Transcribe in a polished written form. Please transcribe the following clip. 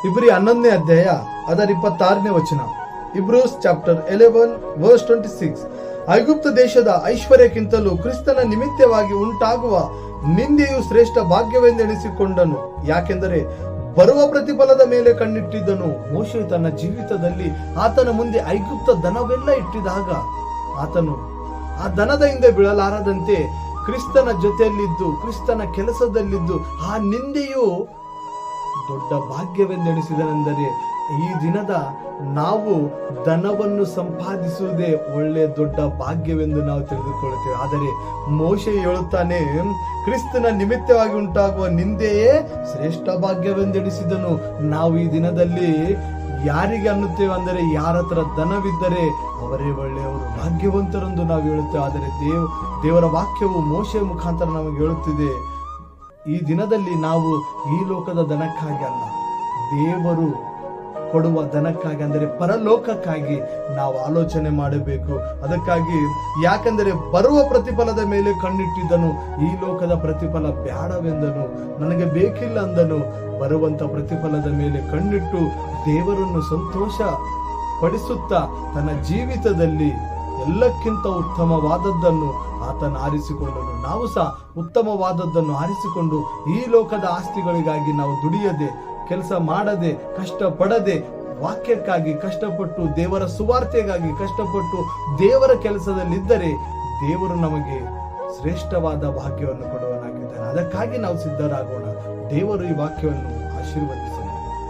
ಇಬ್ರಿ 11ನೇ ಅಧ್ಯಾಯ ಅದರ 26ನೇ ವಚನ. Hebrews chapter 11 verse 26. ಐಗುಪ್ತ ದೇಶದ ಐಶ್ವರ್ಯಕ್ಕಿಂತಲೂ ಕ್ರಿಸ್ತನ ನಿಮಿತ್ತವಾಗಿ ಉಂಟಾಗುವ ನಿಂದೆಯು ಶ್ರೇಷ್ಠ ಭಾಗ್ಯವೆಂದೆಣಿಸಿಕೊಂಡನು, ಯಾಕೆಂದರೆ ಬರುವ ಪ್ರತಿಫಲದ ಮೇಲೆ ಕಣ್ಣಿಟ್ಟಿದ್ದನು. ಮೋಶೆ ತನ್ನ ಜೀವಿತದಲ್ಲಿ ಆತನ ಮುಂದೆ ಐಗುಪ್ತ ದನವೆಲ್ಲ ಇಟ್ಟಿದಾಗ ಆತನು ಆ ದನದ ಹಿಂದೆ ಬೀಳಲಾರದಂತೆ ಕ್ರಿಸ್ತನ ಜೊತೆಯಲ್ಲಿದ್ದು ಕ್ರಿಸ್ತನ ಕೆಲಸದಲ್ಲಿದ್ದು ಆ ನಿಂದೆಯು ದೊಡ್ಡ ಭಾಗ್ಯವೆಂದೆಣಿಸಿದನೆಂದರೆ ಈ ದಿನದ ನಾವು ಧನವನ್ನು ಸಂಪಾದಿಸುವುದೇ ಒಳ್ಳೆ ದೊಡ್ಡ ಭಾಗ್ಯವೆಂದು ನಾವು ತಿಳಿದುಕೊಳ್ಳುತ್ತೇವೆ. ಆದರೆ ಮೋಶೆ ಹೇಳುತ್ತಾನೆ, ಕ್ರಿಸ್ತನ ನಿಮಿತ್ತವಾಗಿ ಉಂಟಾಗುವ ನಿಂದೆಯೇ ಶ್ರೇಷ್ಠ ಭಾಗ್ಯವೆಂದೆಣಿಸಿದನು. ನಾವು ಈ ದಿನದಲ್ಲಿ ಯಾರಿಗೆ ಅನ್ನುತ್ತೇವೆ ಅಂದರೆ, ಯಾರ ಹತ್ರ ಧನವಿದ್ದರೆ ಅವರೇ ಒಳ್ಳೆಯವರು, ಭಾಗ್ಯವಂತರೆಂದು ನಾವು ಹೇಳುತ್ತೇವೆ. ಆದರೆ ದೇವರ ವಾಕ್ಯವು ಮೋಶೆ ಮುಖಾಂತರ ನಮಗೆ ಹೇಳುತ್ತಿದೆ, ಈ ದಿನದಲ್ಲಿ ನಾವು ಈ ಲೋಕದ ಧನಕ್ಕಾಗಿ ಅಲ್ಲ, ದೇವರು ಕೊಡುವ ಧನಕ್ಕಾಗಿ ಅಂದರೆ ಪರಲೋಕಕ್ಕಾಗಿ ನಾವು ಆಲೋಚನೆ ಮಾಡಬೇಕು. ಅದಕ್ಕಾಗಿ ಯಾಕೆಂದರೆ ಬರುವ ಪ್ರತಿಫಲದ ಮೇಲೆ ಕಣ್ಣಿಟ್ಟಿದ್ದನು, ಈ ಲೋಕದ ಪ್ರತಿಫಲ ಬೇಡವೆಂದನು, ನನಗೆ ಬೇಕಿಲ್ಲ ಅಂದನು. ಬರುವಂತ ಪ್ರತಿಫಲದ ಮೇಲೆ ಕಣ್ಣಿಟ್ಟು ದೇವರನ್ನು ಸಂತೋಷ ಪಡಿಸುತ್ತಾ ತನ್ನ ಜೀವಿತದಲ್ಲಿ ಎಲ್ಲಕ್ಕಿಂತ ಉತ್ತಮವಾದದ್ದನ್ನು ಆತನ ಆರಿಸಿಕೊಂಡನು. ನಾವು ಸಹ ಉತ್ತಮವಾದದ್ದನ್ನು ಆರಿಸಿಕೊಂಡು ಈ ಲೋಕದ ಆಸ್ತಿಗಳಿಗಾಗಿ ನಾವು ದುಡಿಯದೆ, ಕೆಲಸ ಮಾಡದೆ, ಕಷ್ಟಪಡದೆ, ವಾಕ್ಯಕ್ಕಾಗಿ ಕಷ್ಟಪಟ್ಟು, ದೇವರ ಸುವಾರ್ತೆಗಾಗಿ ಕಷ್ಟಪಟ್ಟು ದೇವರ ಕೆಲಸದಲ್ಲಿದ್ದರೆ ದೇವರು ನಮಗೆ ಶ್ರೇಷ್ಠವಾದ ಭಾಗ್ಯವನ್ನು ಕೊಡುವನಾಗಿದ್ದಾನೆ. ಅದಕ್ಕಾಗಿ ನಾವು ಸಿದ್ಧರಾಗೋಣ. ದೇವರು ಈ ವಾಕ್ಯವನ್ನು ಆಶೀರ್ವದಿಸಿ.